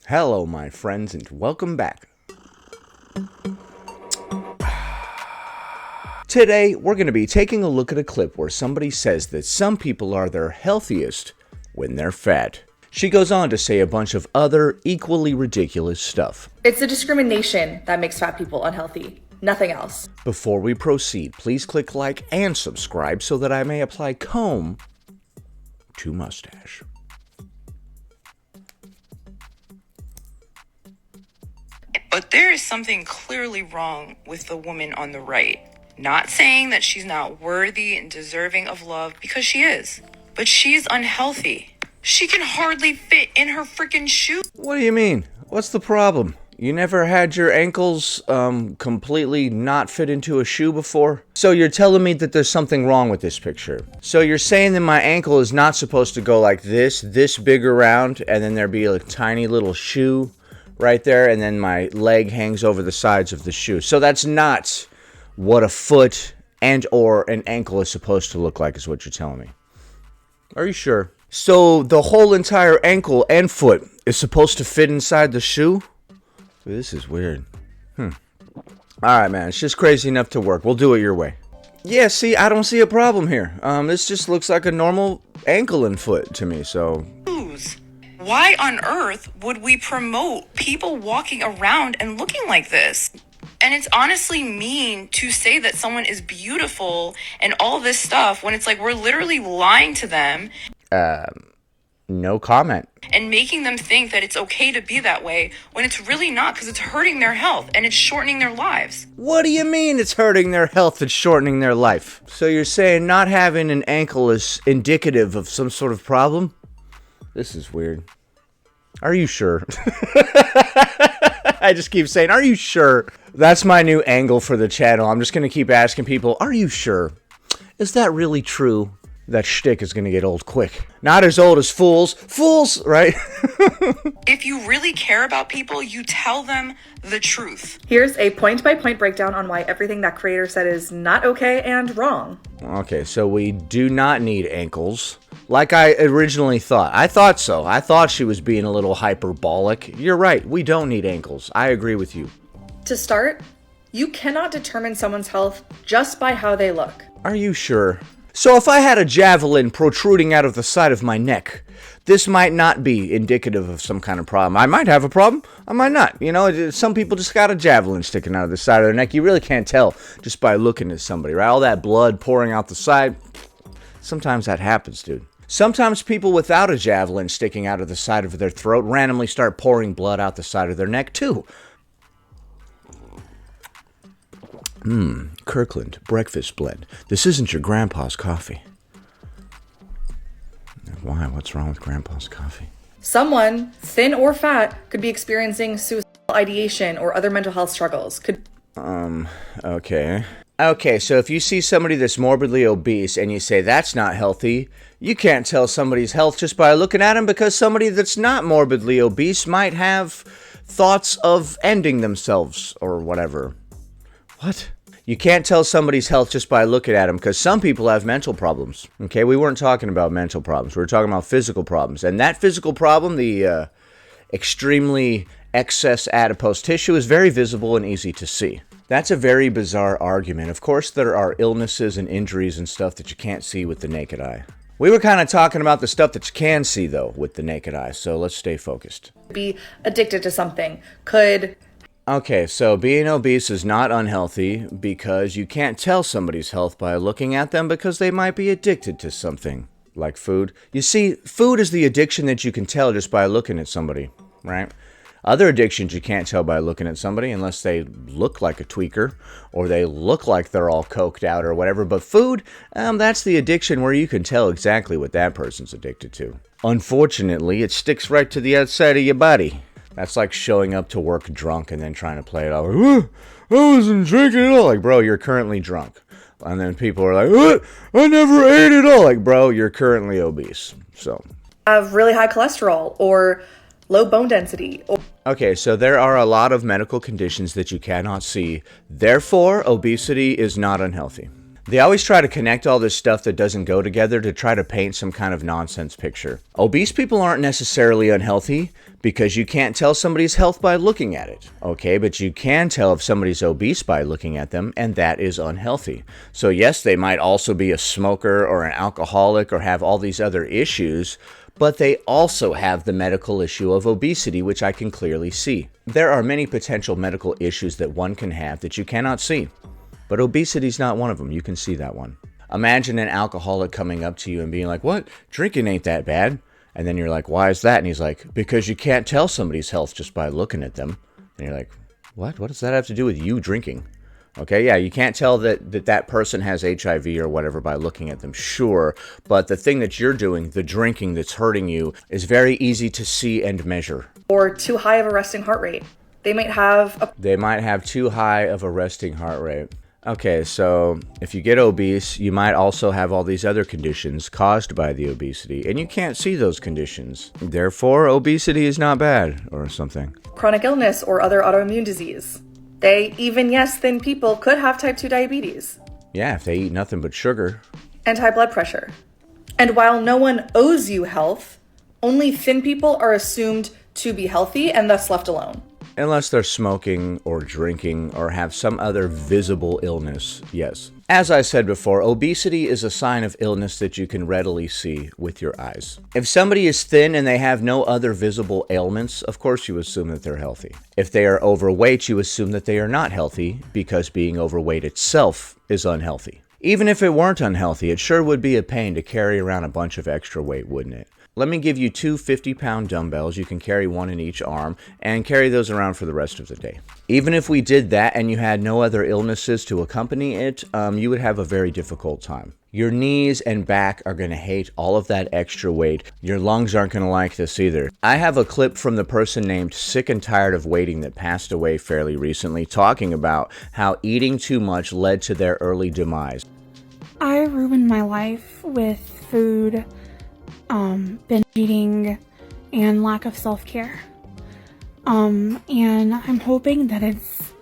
Hello, my friends, and welcome back. Today, we're going to be taking a look at a clip where somebody says that some people are their healthiest when they're fat. She goes on to say a bunch of other equally ridiculous stuff. It's the discrimination that makes fat people unhealthy, nothing else. Before we proceed, please click like and subscribe so that I may apply comb to mustache. But there is something clearly wrong with the woman on the right. Not saying that she's not worthy and deserving of love, because she is. But she's unhealthy. She can hardly fit in her freaking shoe. What do you mean? What's the problem? You never had your ankles completely not fit into a shoe before? So you're telling me that there's something wrong with this picture. So you're saying that my ankle is not supposed to go like this big around, and then there be a tiny little shoe right there, and then my leg hangs over the sides of the shoe. So that's not what a foot and or an ankle is supposed to look like, is what you're telling me. Are you sure? So the whole entire ankle and foot is supposed to fit inside the shoe? This is weird. Alright, man, it's just crazy enough to work. We'll do it your way. Yeah, see, I don't see a problem here. This just looks like a normal ankle and foot to me, so... Why on earth would we promote people walking around and looking like this? And it's honestly mean to say that someone is beautiful and all this stuff when it's like we're literally lying to them. No comment. And making them think that it's okay to be that way when it's really not, because it's hurting their health and it's shortening their lives. What do you mean it's hurting their health and shortening their life? So you're saying not having an ankle is indicative of some sort of problem? This is weird. Are you sure? I just keep saying, are you sure? That's my new angle for the channel. I'm just going to keep asking people, are you sure? Is that really true? That shtick is going to get old quick. Not as old as fools. Fools, right? If you really care about people, you tell them the truth. Here's a point-by-point breakdown on why everything that creator said is not okay and wrong. Okay, so we do not need ankles. Like I originally thought. I thought so. I thought she was being a little hyperbolic. You're right. We don't need ankles. I agree with you. To start, you cannot determine someone's health just by how they look. Are you sure? So if I had a javelin protruding out of the side of my neck, this might not be indicative of some kind of problem. I might have a problem. I might not. You know, some people just got a javelin sticking out of the side of their neck. You really can't tell just by looking at somebody, right? All that blood pouring out the side. Sometimes that happens, dude. Sometimes people without a javelin sticking out of the side of their throat randomly start pouring blood out the side of their neck, too. Kirkland breakfast blend. This isn't your grandpa's coffee. Why? What's wrong with grandpa's coffee? Someone, thin or fat, could be experiencing suicidal ideation or other mental health struggles. Okay. Okay, so if you see somebody that's morbidly obese and you say that's not healthy, you can't tell somebody's health just by looking at them, because somebody that's not morbidly obese might have thoughts of ending themselves or whatever. What? You can't tell somebody's health just by looking at them, because some people have mental problems. Okay, we weren't talking about mental problems. We were talking about physical problems. And that physical problem, the extremely excess adipose tissue, is very visible and easy to see. That's a very bizarre argument. Of course, there are illnesses and injuries and stuff that you can't see with the naked eye. We were kind of talking about the stuff that you can see, though, with the naked eye, so let's stay focused. Be addicted to something. Could... Okay, so being obese is not unhealthy because you can't tell somebody's health by looking at them, because they might be addicted to something, like food. You see, food is the addiction that you can tell just by looking at somebody, right? Other addictions you can't tell by looking at somebody unless they look like a tweaker or they look like they're all coked out or whatever. But food, that's the addiction where you can tell exactly what that person's addicted to. Unfortunately, it sticks right to the outside of your body. That's like showing up to work drunk and then trying to play it off. I wasn't drinking at all. Like, bro, you're currently drunk. And then people are like, what? I never ate at all. Like, bro, you're currently obese. So have really high cholesterol or low bone density. Okay, so there are a lot of medical conditions that you cannot see. Therefore, obesity is not unhealthy. They always try to connect all this stuff that doesn't go together to try to paint some kind of nonsense picture. Obese people aren't necessarily unhealthy because you can't tell somebody's health by looking at it, okay? But you can tell if somebody's obese by looking at them, and that is unhealthy. So yes, they might also be a smoker or an alcoholic or have all these other issues, but they also have the medical issue of obesity, which I can clearly see. There are many potential medical issues that one can have that you cannot see. But obesity is not one of them. You can see that one. Imagine an alcoholic coming up to you and being like, what? Drinking ain't that bad. And then you're like, why is that? And he's like, because you can't tell somebody's health just by looking at them. And you're like, what? What does that have to do with you drinking? Okay, yeah, you can't tell that person has HIV or whatever by looking at them, sure. But the thing that you're doing, the drinking that's hurting you, is very easy to see and measure. Or too high of a resting heart rate. They might have too high of a resting heart rate. Okay, so if you get obese, you might also have all these other conditions caused by the obesity, and you can't see those conditions. Therefore, obesity is not bad, or something. Chronic illness or other autoimmune disease. Thin people could have type 2 diabetes. Yeah, if they eat nothing but sugar. And high blood pressure. And while no one owes you health, only thin people are assumed to be healthy and thus left alone. Unless they're smoking or drinking or have some other visible illness, yes. As I said before, obesity is a sign of illness that you can readily see with your eyes. If somebody is thin and they have no other visible ailments, of course you assume that they're healthy. If they are overweight, you assume that they are not healthy because being overweight itself is unhealthy. Even if it weren't unhealthy, it sure would be a pain to carry around a bunch of extra weight, wouldn't it? Let me give you 2 50-pound dumbbells. You can carry one in each arm and carry those around for the rest of the day. Even if we did that and you had no other illnesses to accompany it, you would have a very difficult time. Your knees and back are going to hate all of that extra weight. Your lungs aren't going to like this either. I have a clip from the person named Sick and Tired of Waiting that passed away fairly recently, talking about how eating too much led to their early demise. I ruined my life with food, binge eating, and lack of self-care. And I'm hoping that it's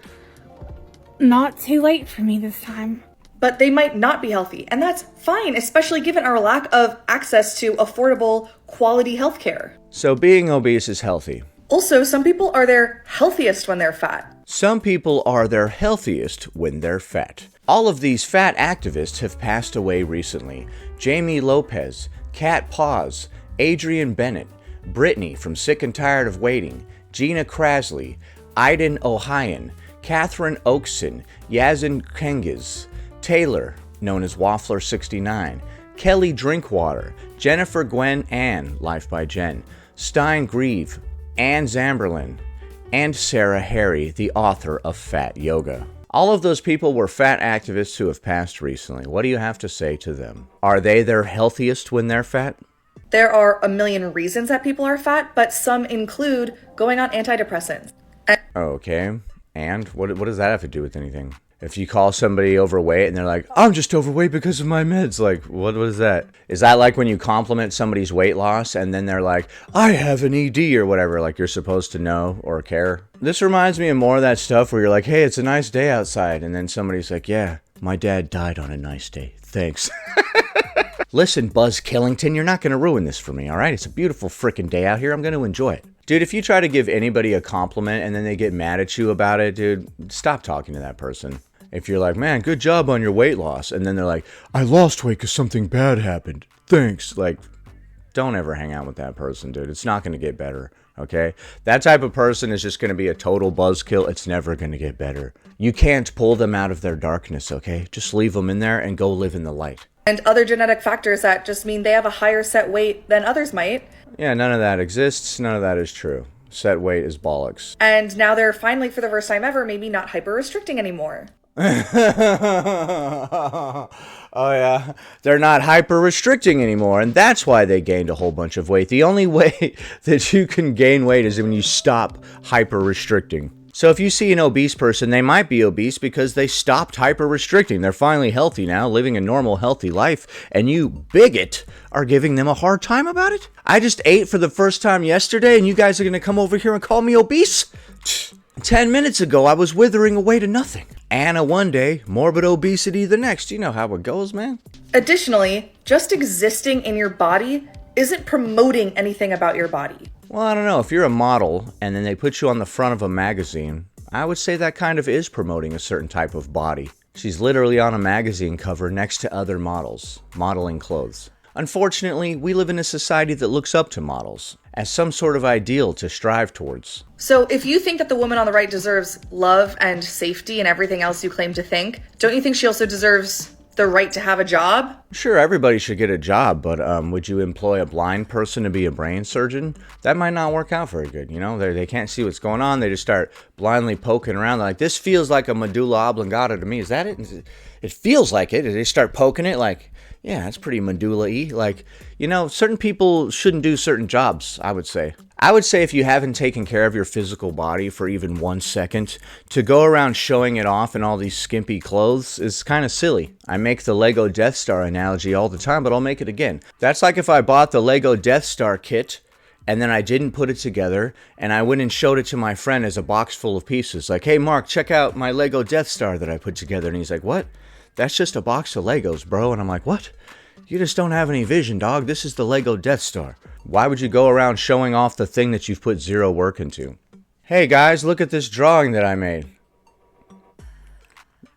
not too late for me this time. But they might not be healthy, and that's fine, especially given our lack of access to affordable, quality healthcare. So being obese is healthy. Also, some people are their healthiest when they're fat. Some people are their healthiest when they're fat. All of these fat activists have passed away recently. Jamie Lopez, Kat Paws, Adrian Bennett, Brittany from Sick and Tired of Waiting, Gina Krasley, Aiden Ohayon, Catherine Oakson, Yazin Kengiz, Taylor, known as Waffler69, Kelly Drinkwater, Jennifer Gwen Ann, Life by Jen, Stein Grieve, Ann Zamberlin, and Sarah Harry, the author of Fat Yoga. All of those people were fat activists who have passed recently. What do you have to say to them? Are they their healthiest when they're fat? There are a million reasons that people are fat, but some include going on antidepressants. Okay, and what does that have to do with anything? If you call somebody overweight and they're like, I'm just overweight because of my meds, like, what is that? Is that like when you compliment somebody's weight loss and then they're like, I have an ED or whatever, like you're supposed to know or care? This reminds me of more of that stuff where you're like, hey, it's a nice day outside. And then somebody's like, yeah, my dad died on a nice day. Thanks. Listen, Buzz Killington, you're not going to ruin this for me, all right? It's a beautiful frickin' day out here. I'm going to enjoy it. Dude, if you try to give anybody a compliment and then they get mad at you about it, dude, stop talking to that person. If you're like, man, good job on your weight loss, and then they're like, I lost weight because something bad happened. Thanks. Like, don't ever hang out with that person, dude. It's not going to get better, okay? That type of person is just going to be a total buzzkill. It's never going to get better. You can't pull them out of their darkness, okay? Just leave them in there and go live in the light. And other genetic factors that just mean they have a higher set weight than others might. Yeah, none of that exists. None of that is true. Set weight is bollocks. And now they're finally, for the first time ever, maybe not hyper-restricting anymore. Oh yeah, they're not hyper restricting anymore, and that's why they gained a whole bunch of weight. The only way that you can gain weight is when you stop hyper restricting. So if you see an obese person, they might be obese because they stopped hyper restricting. They're finally healthy now, living a normal healthy life, and you bigot are giving them a hard time about it. I just ate for the first time yesterday and you guys are going to come over here and call me obese? 10 minutes ago, I was withering away to nothing. Anna one day, morbid obesity the next. You know how it goes, man. Additionally, just existing in your body isn't promoting anything about your body. Well, I don't know. If you're a model and then they put you on the front of a magazine, I would say that kind of is promoting a certain type of body. She's literally on a magazine cover next to other models, modeling clothes. Unfortunately, we live in a society that looks up to models as some sort of ideal to strive towards. So if you think that the woman on the right deserves love and safety and everything else you claim to think, don't you think she also deserves the right to have a job? Sure, everybody should get a job, but would you employ a blind person to be a brain surgeon? That might not work out very good, you know? They can't see what's going on. They just start blindly poking around. They're like, this feels like a medulla oblongata to me. Is that it? It feels like it. They start poking it like, yeah, that's pretty medulla-y. Like, you know, certain people shouldn't do certain jobs, I would say. I would say if you haven't taken care of your physical body for even 1 second, to go around showing it off in all these skimpy clothes is kind of silly. I make the Lego Death Star analogy all the time, but I'll make it again. That's like if I bought the Lego Death Star kit and then I didn't put it together and I went and showed it to my friend as a box full of pieces. Like, hey, Mark, check out my Lego Death Star that I put together. And he's like, what? That's just a box of Legos, bro. And I'm like, what? You just don't have any vision, dog. This is the Lego Death Star. Why would you go around showing off the thing that you've put zero work into? Hey guys, look at this drawing that I made.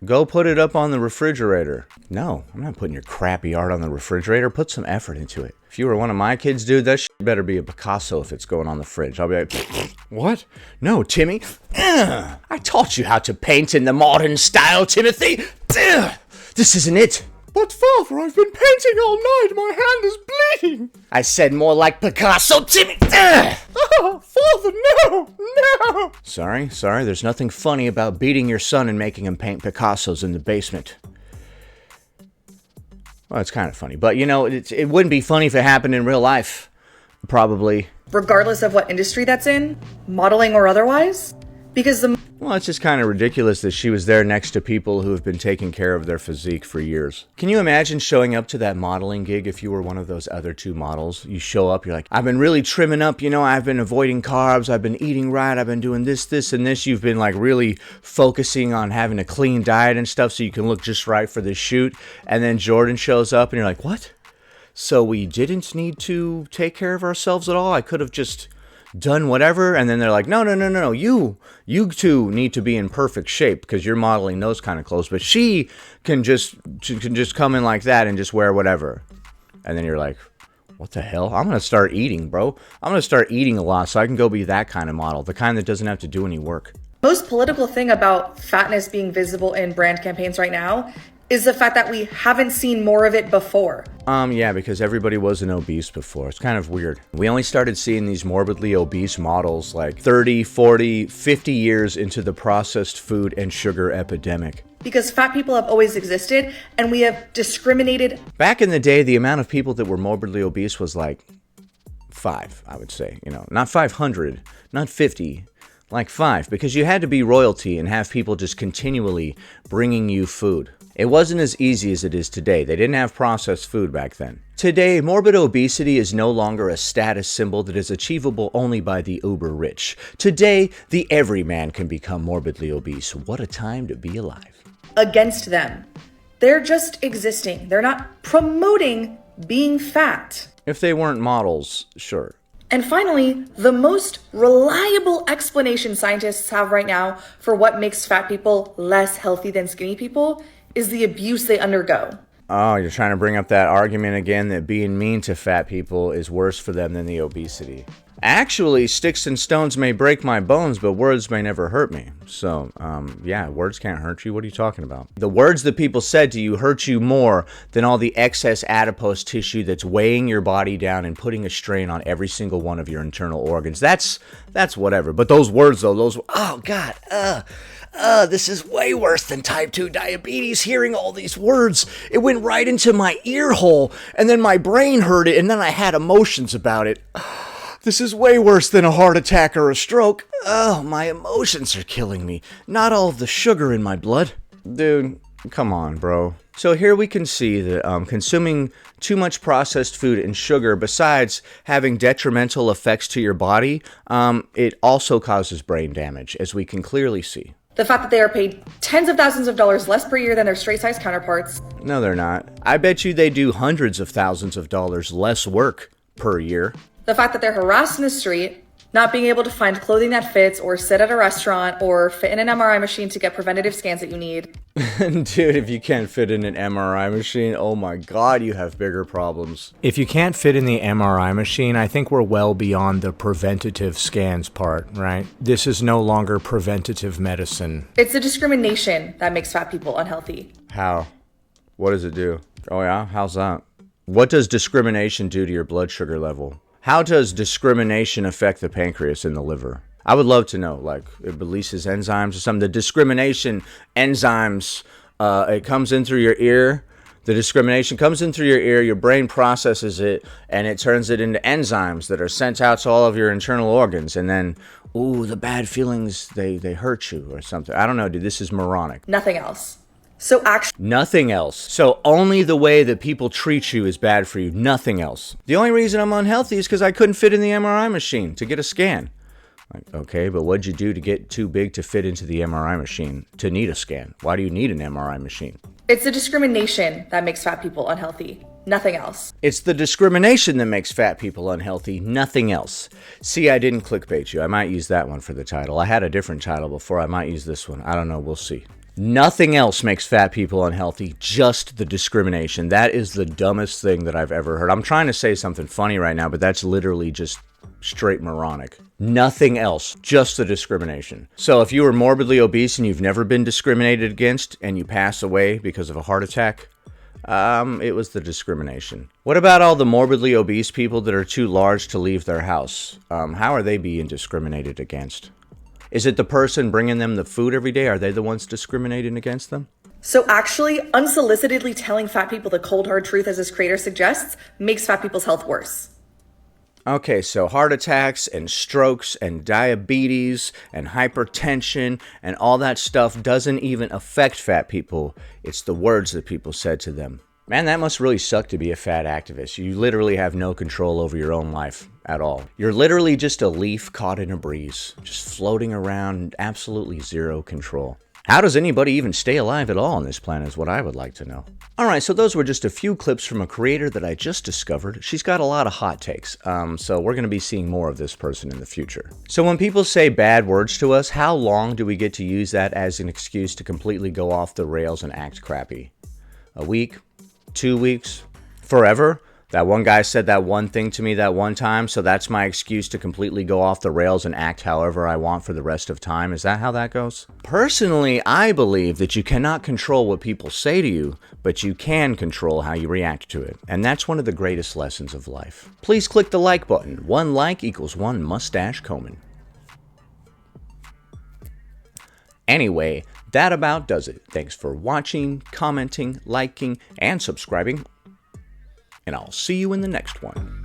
Go put it up on the refrigerator. No, I'm not putting your crappy art on the refrigerator. Put some effort into it. If you were one of my kids, dude, that shit better be a Picasso if it's going on the fridge. I'll be like, what? No, Timmy. I taught you how to paint in the modern style, Timothy. This isn't it. But father, I've been painting all night. My hand is bleeding. I said more like Picasso, Timmy. Oh, father, no. Sorry. There's nothing funny about beating your son and making him paint Picassos in the basement. Well, it's kind of funny. But, you know, it wouldn't be funny if it happened in real life. Probably. Regardless of what industry that's in, modeling or otherwise. Because Well, it's just kind of ridiculous that she was there next to people who have been taking care of their physique for years. Can you imagine showing up to that modeling gig if you were one of those other two models? You show up, you're like, I've been really trimming up, you know, I've been avoiding carbs, I've been eating right, I've been doing this, and this. You've been like really focusing on having a clean diet and stuff so you can look just right for this shoot. And then Jordan shows up and you're like, what? So we didn't need to take care of ourselves at all? I could have just done whatever. And then they're like, no, you two need to be in perfect shape because you're modeling those kind of clothes, but she can just come in like that and just wear whatever. And then you're like, what the hell? I'm gonna start eating, bro. I'm gonna start eating a lot so I can go be that kind of model, the kind that doesn't have to do any work. most political thing about fatness being visible in brand campaigns right now is the fact that we haven't seen more of it before. Yeah, because everybody wasn't obese before. It's kind of weird. We only started seeing these morbidly obese models like 30, 40, 50 years into the processed food and sugar epidemic. Because fat people have always existed, and we have discriminated. Back in the day, the amount of people that were morbidly obese was like 5, I would say. You know, not 500, not 50, like 5. Because you had to be royalty and have people just continually bringing you food. It wasn't as easy as it is today. They didn't have processed food back then. Today, morbid obesity is no longer a status symbol that is achievable only by the uber rich. Today, the everyman can become morbidly obese. What a time to be alive. Against them. They're just existing. They're not promoting being fat. If they weren't models, sure. And finally, the most reliable explanation scientists have right now for what makes fat people less healthy than skinny people is the abuse they undergo. Oh, you're trying to bring up that argument again that being mean to fat people is worse for them than the obesity. Actually, sticks and stones may break my bones, but words may never hurt me. So, yeah, words can't hurt you. What are you talking about? The words that people said to you hurt you more than all the excess adipose tissue that's weighing your body down and putting a strain on every single one of your internal organs. That's whatever. But those words, though, oh, God, this is way worse than type 2 diabetes. Hearing all these words, it went right into my ear hole, and then my brain heard it, and then I had emotions about it. This is way worse than a heart attack or a stroke. Oh, my emotions are killing me. Not all of the sugar in my blood. Dude, Come on, bro. So here we can see that consuming too much processed food and sugar, besides having detrimental effects to your body, it also causes brain damage, as we can clearly see. The fact that they are paid tens of thousands of dollars less per year than their straight-sized counterparts. No, they're not. I bet you they do hundreds of thousands of dollars less work per year. The fact that they're harassed in the street, not being able to find clothing that fits or sit at a restaurant or fit in an MRI machine to get preventative scans that you need. Dude, if you can't fit in an MRI machine, oh my God, you have bigger problems. If you can't fit in the MRI machine, I think we're well beyond the preventative scans part, right? This is no longer preventative medicine. It's the discrimination that makes fat people unhealthy. How? What does it do? Oh yeah? How's that? What does discrimination do to your blood sugar level? How does discrimination affect the pancreas and the liver? I would love to know, like, it releases enzymes or something. The discrimination enzymes, it comes in through your ear. The discrimination comes in through your ear, your brain processes it, and it turns it into enzymes that are sent out to all of your internal organs. And then, ooh, the bad feelings, they hurt you or something. I don't know, dude, this is moronic. Nothing else. So actually, Nothing else. So only the way that people treat you is bad for you. Nothing else. The only reason I'm unhealthy is because I couldn't fit in the MRI machine to get a scan. Like, okay, but what'd you do to get too big to fit into the MRI machine to need a scan? Why do you need an MRI machine? it's the discrimination that makes fat people unhealthy. Nothing else. It's the discrimination that makes fat people unhealthy, nothing else. See, I didn't clickbait you. I might use that one for the title. I had a different title before. I might use this one. I don't know. We'll see. Nothing else makes fat people unhealthy, just the discrimination. That is the dumbest thing that I've ever heard. I'm trying to say something funny right now, but that's literally just straight moronic. Nothing else, just the discrimination. So if you were morbidly obese and you've never been discriminated against and you pass away because of a heart attack, it was the discrimination. What about all the morbidly obese people that are too large to leave their house? How are they being discriminated against? Is it the person bringing them the food every day? Are they the ones discriminating against them? So actually, unsolicitedly telling fat people the cold hard truth, as this creator suggests, makes fat people's health worse. Okay, so heart attacks and strokes and diabetes and hypertension and all that stuff doesn't even affect fat people. It's the words that people said to them. Man, that must really suck to be a fat activist. You literally have no control over your own life at all. You're literally just a leaf caught in a breeze, just floating around, absolutely zero control. How does anybody even stay alive at all on this planet is what I would like to know. Alright, so those were just a few clips from a creator that I just discovered. She's got a lot of hot takes, so we're going to be seeing more of this person in the future. So when people say bad words to us, how long do we get to use that as an excuse to completely go off the rails and act crappy? A week? 2 weeks? Forever? That one guy said that one thing to me that one time, so that's my excuse to completely go off the rails and act however I want for the rest of time. Is that how that goes? Personally, I believe that you cannot control what people say to you, but you can control how you react to it. And that's one of the greatest lessons of life. Please click the like button. 1 like equals 1 mustache combing. Anyway, that about does it. Thanks for watching, commenting, liking, and subscribing. And I'll see you in the next one.